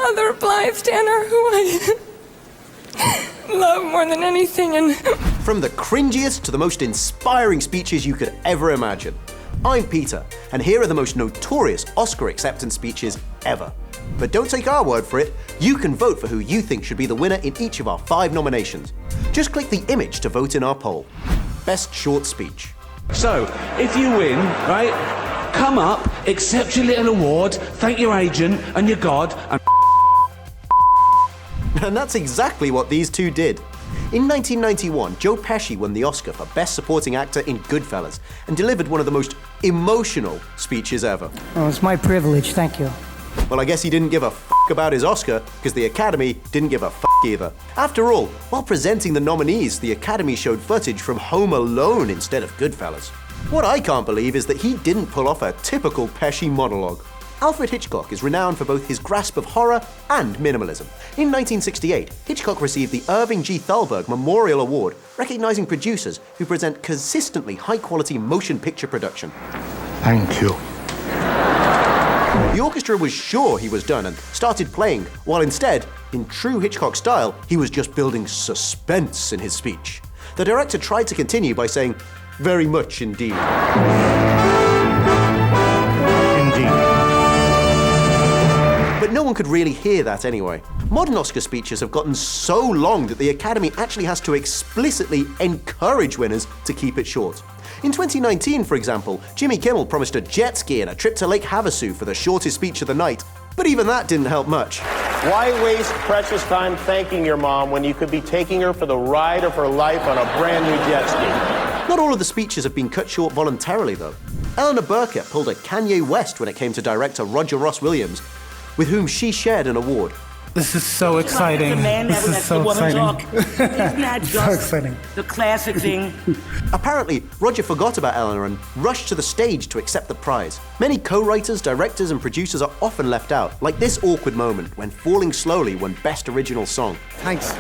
mother bystander who I love more than anything. And from the cringiest to the most inspiring speeches you could ever imagine, I'm Peter, and here are the most notorious Oscar acceptance speeches ever. But don't take our word for it, you can vote for who you think should be the winner in each of our 5 nominations. Just click the image to vote in our poll. Best Short Speech. So, if you win, right, come up, accept your little award, thank your agent and your God, and And that's exactly what these two did. In 1991, Joe Pesci won the Oscar for Best Supporting Actor in Goodfellas and delivered one of the most emotional speeches ever. Oh, it's my privilege, thank you. Well, I guess he didn't give a about his Oscar because the Academy didn't give a either. After all, while presenting the nominees, the Academy showed footage from Home Alone instead of Goodfellas. What I can't believe is that he didn't pull off a typical Pesci monologue. Alfred Hitchcock is renowned for both his grasp of horror and minimalism. In 1968, Hitchcock received the Irving G. Thalberg Memorial Award, recognizing producers who present consistently high-quality motion picture production. Thank you. The orchestra was sure he was done and started playing, while instead, in true Hitchcock style, he was just building suspense in his speech. The director tried to continue by saying, "Very much indeed." But no one could really hear that anyway. Modern Oscar speeches have gotten so long that the Academy actually has to explicitly encourage winners to keep it short. In 2019, for example, Jimmy Kimmel promised a jet ski and a trip to Lake Havasu for the shortest speech of the night, but even that didn't help much. Why waste precious time thanking your mom when you could be taking her for the ride of her life on a brand new jet ski? Not all of the speeches have been cut short voluntarily, though. Eleanor Burkett pulled a Kanye West when it came to director Roger Ross Williams, with whom she shared an award. This is so exciting. This is so exciting. Isn't that just so exciting. The classic thing? Apparently, Roger forgot about Eleanor and rushed to the stage to accept the prize. Many co-writers, directors, and producers are often left out, like this awkward moment when Falling Slowly won Best Original Song. Thanks.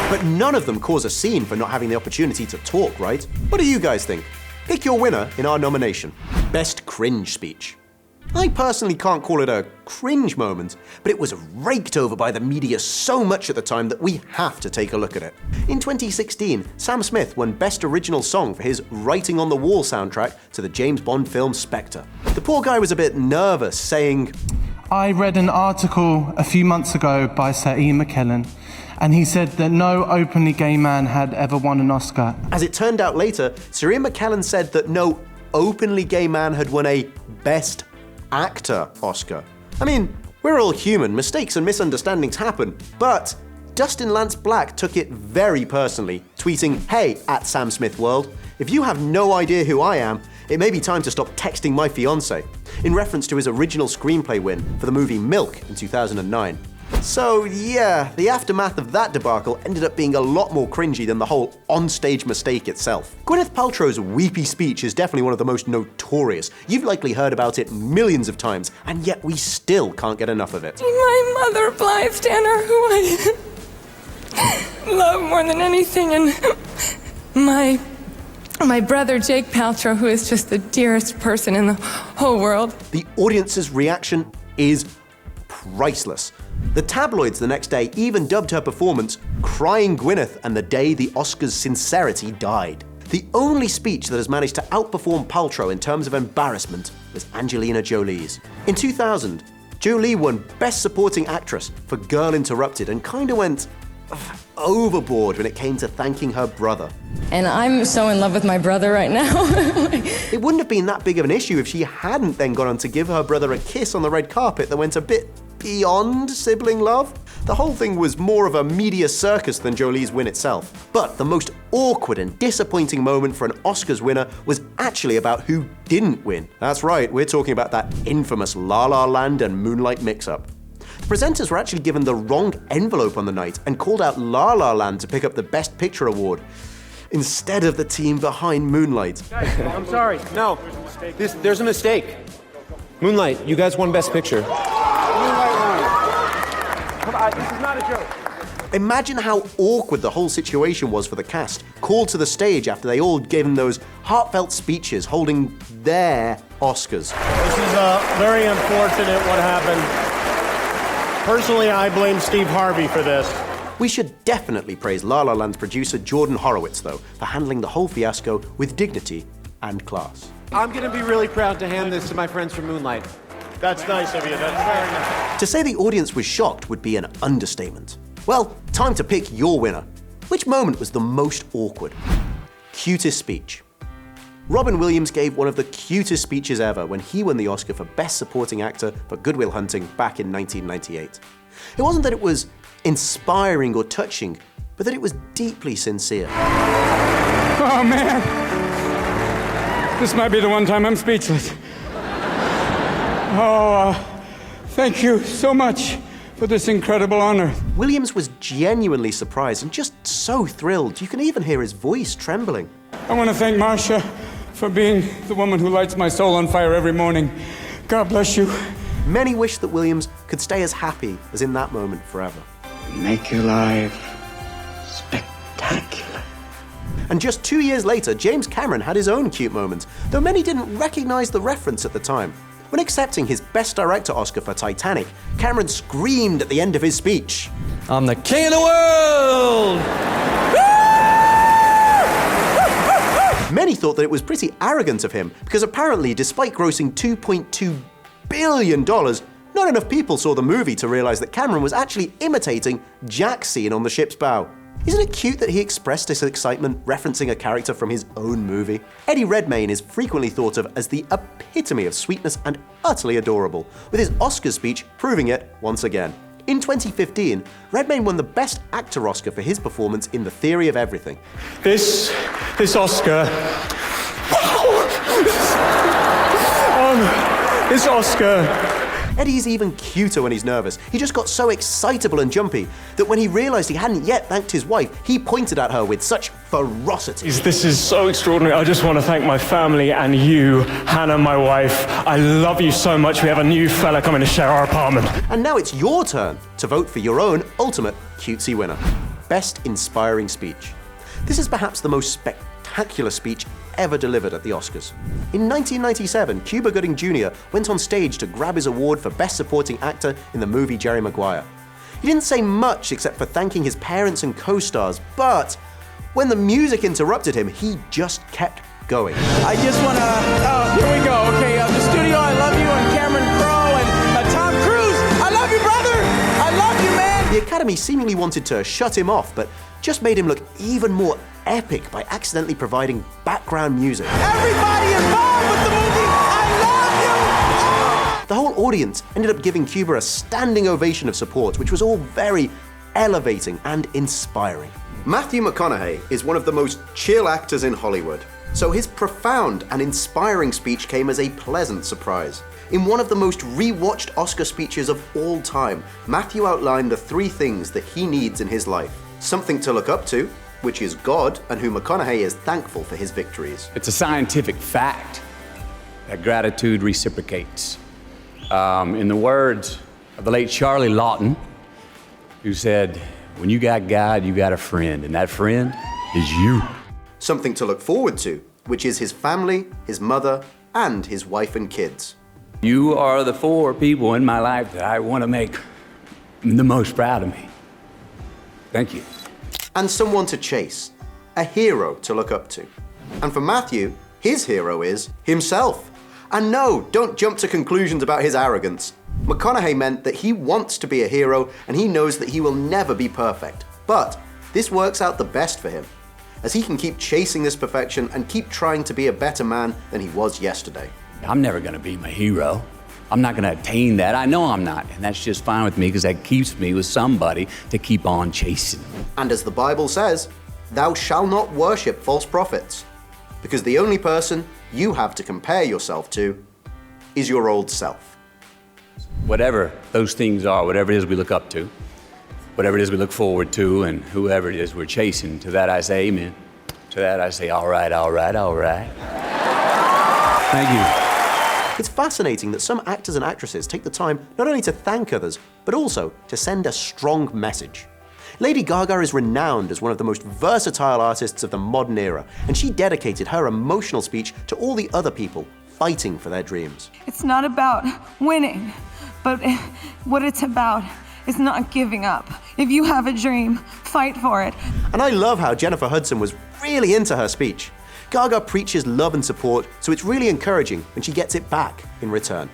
But none of them cause a scene for not having the opportunity to talk, right? What do you guys think? Pick your winner in our nomination. Best Cringe Speech. I personally can't call it a cringe moment, but it was raked over by the media so much at the time that we have to take a look at it. In 2016, Sam Smith won Best Original Song for his Writing on the Wall soundtrack to the James Bond film Spectre. The poor guy was a bit nervous, saying, I read an article a few months ago by Sir Ian McKellen, and he said that no openly gay man had ever won an Oscar. As it turned out later, Sir Ian McKellen said that no openly gay man had won a Best Actor Oscar. I mean, we're all human, mistakes and misunderstandings happen, but Dustin Lance Black took it very personally, tweeting, "Hey, at Sam Smith World, if you have no idea who I am, it may be time to stop texting my fiancé," in reference to his original screenplay win for the movie Milk in 2009. So yeah, the aftermath of that debacle ended up being a lot more cringy than the whole onstage mistake itself. Gwyneth Paltrow's weepy speech is definitely one of the most notorious. You've likely heard about it millions of times, and yet we still can't get enough of it. my mother bystander who I love more than anything, and my brother Jake Paltrow, who is just the dearest person in the whole world. The audience's reaction is priceless. The tabloids the next day even dubbed her performance Crying Gwyneth and the Day the Oscars' Sincerity Died. The only speech that has managed to outperform Paltrow in terms of embarrassment was Angelina Jolie's. In 2000, Jolie won Best Supporting Actress for Girl Interrupted and kinda went overboard when it came to thanking her brother. And I'm so in love with my brother right now. It wouldn't have been that big of an issue if she hadn't then gone on to give her brother a kiss on the red carpet that went a bit beyond sibling love. The whole thing was more of a media circus than Jolie's win itself. But the most awkward and disappointing moment for an Oscars winner was actually about who didn't win. That's right, we're talking about that infamous La La Land and Moonlight mix-up. The presenters were actually given the wrong envelope on the night and called out La La Land to pick up the Best Picture award, instead of the team behind Moonlight. Guys, I'm sorry. No, there's a mistake. Moonlight, you guys won Best Picture. Moonlight won. Come on, this is not a joke. Imagine how awkward the whole situation was for the cast, called to the stage after they all gave him those heartfelt speeches holding their Oscars. This is very unfortunate what happened. Personally, I blame Steve Harvey for this. We should definitely praise La La Land's producer Jordan Horowitz, though, for handling the whole fiasco with dignity and class. I'm gonna be really proud to hand this to my friends from Moonlight. That's nice of you. That's very nice. To say the audience was shocked would be an understatement. Well, time to pick your winner. Which moment was the most awkward? Cutest Speech. Robin Williams gave one of the cutest speeches ever when he won the Oscar for Best Supporting Actor for Good Will Hunting back in 1998. It wasn't that it was inspiring or touching, but that it was deeply sincere. Oh man, this might be the one time I'm speechless. Thank you so much for this incredible honor. Williams was genuinely surprised and just so thrilled. You can even hear his voice trembling. I want to thank Marcia for being the woman who lights my soul on fire every morning. God bless you. Many wish that Williams could stay as happy as in that moment forever. Make your life spectacular. And just 2 years later, James Cameron had his own cute moment, though many didn't recognize the reference at the time. When accepting his Best Director Oscar for Titanic, Cameron screamed at the end of his speech, "I'm the king of the world!" Many thought that it was pretty arrogant of him, because apparently, despite grossing $2.2 billion, not enough people saw the movie to realize that Cameron was actually imitating Jack's scene on the ship's bow. Isn't it cute that he expressed his excitement referencing a character from his own movie? Eddie Redmayne is frequently thought of as the epitome of sweetness and utterly adorable, with his Oscar speech proving it once again. In 2015, Redmayne won the Best Actor Oscar for his performance in The Theory of Everything. This Oscar. This Oscar. Eddie's even cuter when he's nervous. He just got so excitable and jumpy that when he realized he hadn't yet thanked his wife, he pointed at her with such ferocity. This is so extraordinary. I just want to thank my family and you, Hannah, my wife. I love you so much. We have a new fella coming to share our apartment. And now it's your turn to vote for your own ultimate cutesy winner. Best Inspiring Speech. This is perhaps the most spectacular speech ever delivered at the Oscars. In 1997, Cuba Gooding Jr. went on stage to grab his award for Best Supporting Actor in the movie Jerry Maguire. He didn't say much except for thanking his parents and co-stars, but when the music interrupted him, he just kept going. I just want to, here we go, okay, the studio, I love you, and Cameron Crowe, and Tom Cruise, I love you, brother, I love you, man. The Academy seemingly wanted to shut him off, but just made him look even more epic by accidentally providing background music. Everybody involved with the movie, I love you! The whole audience ended up giving Cuba a standing ovation of support, which was all very elevating and inspiring. Matthew McConaughey is one of the most chill actors in Hollywood, so his profound and inspiring speech came as a pleasant surprise. In one of the most rewatched Oscar speeches of all time, Matthew outlined the 3 things that he needs in his life. Something to look up to, which is God, and who McConaughey is thankful for his victories. It's a scientific fact that gratitude reciprocates. In the words of the late Charlie Lawton, who said, "When you got God, you got a friend, and that friend is you." Something to look forward to, which is his family, his mother, and his wife and kids. You are the 4 people in my life that I want to make the most proud of me. Thank you. And someone to chase, a hero to look up to. And for Matthew, his hero is himself. And no, don't jump to conclusions about his arrogance. McConaughey meant that he wants to be a hero and he knows that he will never be perfect. But this works out the best for him, as he can keep chasing this perfection and keep trying to be a better man than he was yesterday. I'm never going to be my hero. I'm not going to attain that. I know I'm not. And that's just fine with me because that keeps me with somebody to keep on chasing. And as the Bible says, thou shalt not worship false prophets, because the only person you have to compare yourself to is your old self. Whatever those things are, whatever it is we look up to, whatever it is we look forward to, and whoever it is we're chasing, to that I say amen. To that I say, all right, all right, all right. Thank you. It's fascinating that some actors and actresses take the time not only to thank others, but also to send a strong message. Lady Gaga is renowned as one of the most versatile artists of the modern era, and she dedicated her emotional speech to all the other people fighting for their dreams. It's not about winning, but what it's about is not giving up. If you have a dream, fight for it. And I love how Jennifer Hudson was really into her speech. Gaga preaches love and support, so it's really encouraging when she gets it back in return.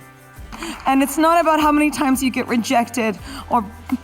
And it's not about how many times you get rejected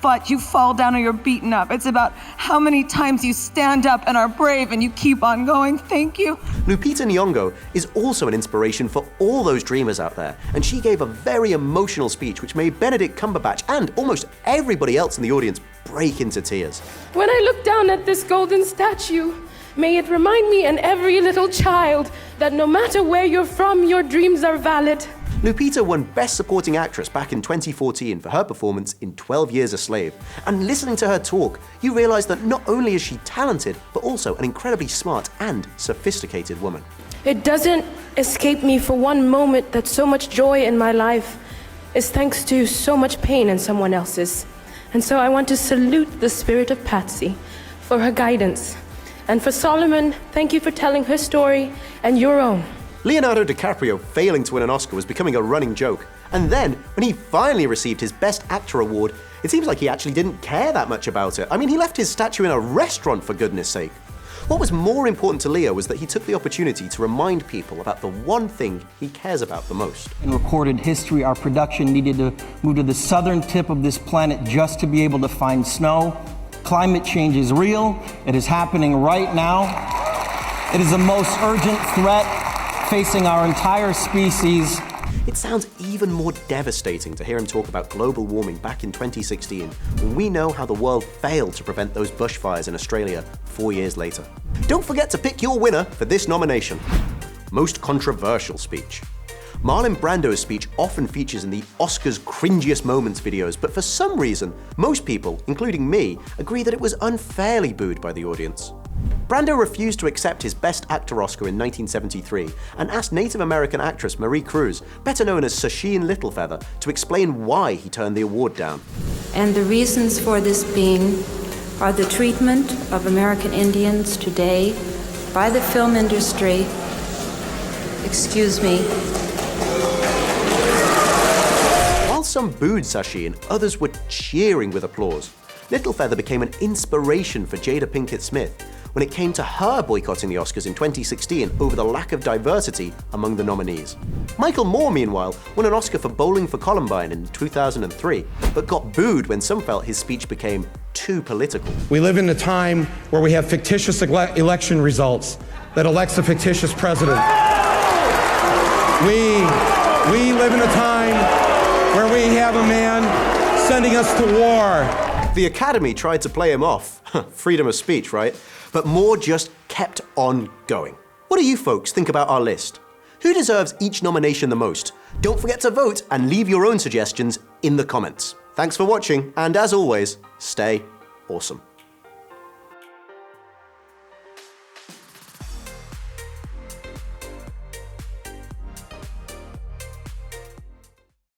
but you fall down or you're beaten up. It's about how many times you stand up and are brave and you keep on going. Thank you. Lupita Nyong'o is also an inspiration for all those dreamers out there, and she gave a very emotional speech which made Benedict Cumberbatch and almost everybody else in the audience break into tears. When I look down at this golden statue, may it remind me and every little child that no matter where you're from, your dreams are valid. Lupita won Best Supporting Actress back in 2014 for her performance in 12 Years a Slave. And listening to her talk, you realize that not only is she talented, but also an incredibly smart and sophisticated woman. It doesn't escape me for one moment that so much joy in my life is thanks to so much pain in someone else's. And so I want to salute the spirit of Patsy for her guidance. And for Solomon, thank you for telling her story and your own. Leonardo DiCaprio failing to win an Oscar was becoming a running joke. And then, when he finally received his Best Actor award, it seems like he actually didn't care that much about it. I mean, he left his statue in a restaurant, for goodness sake. What was more important to Leo was that he took the opportunity to remind people about the one thing he cares about the most. In recorded history, our production needed to move to the southern tip of this planet just to be able to find snow. Climate change is real. It is happening right now. It is the most urgent threat facing our entire species. It sounds even more devastating to hear him talk about global warming back in 2016, when we know how the world failed to prevent those bushfires in Australia 4 years later. Don't forget to pick your winner for this nomination. Most Controversial Speech. Marlon Brando's speech often features in the Oscars Cringiest Moments videos, but for some reason, most people, including me, agree that it was unfairly booed by the audience. Brando refused to accept his Best Actor Oscar in 1973 and asked Native American actress Marie Cruz, better known as Sasheen Littlefeather, to explain why he turned the award down. And the reasons for this being are the treatment of American Indians today by the film industry. Excuse me. While some booed Sasheen, others were cheering with applause. Littlefeather became an inspiration for Jada Pinkett Smith when it came to her boycotting the Oscars in 2016 over the lack of diversity among the nominees. Michael Moore, meanwhile, won an Oscar for Bowling for Columbine in 2003, but got booed when some felt his speech became too political. We live in a time where we have fictitious election results that elects a fictitious president. We live in a time where we have a man sending us to war. The Academy tried to play him off. Freedom of speech, right? But Moore just kept on going. What do you folks think about our list? Who deserves each nomination the most? Don't forget to vote and leave your own suggestions in the comments. Thanks for watching, and as always, stay awesome.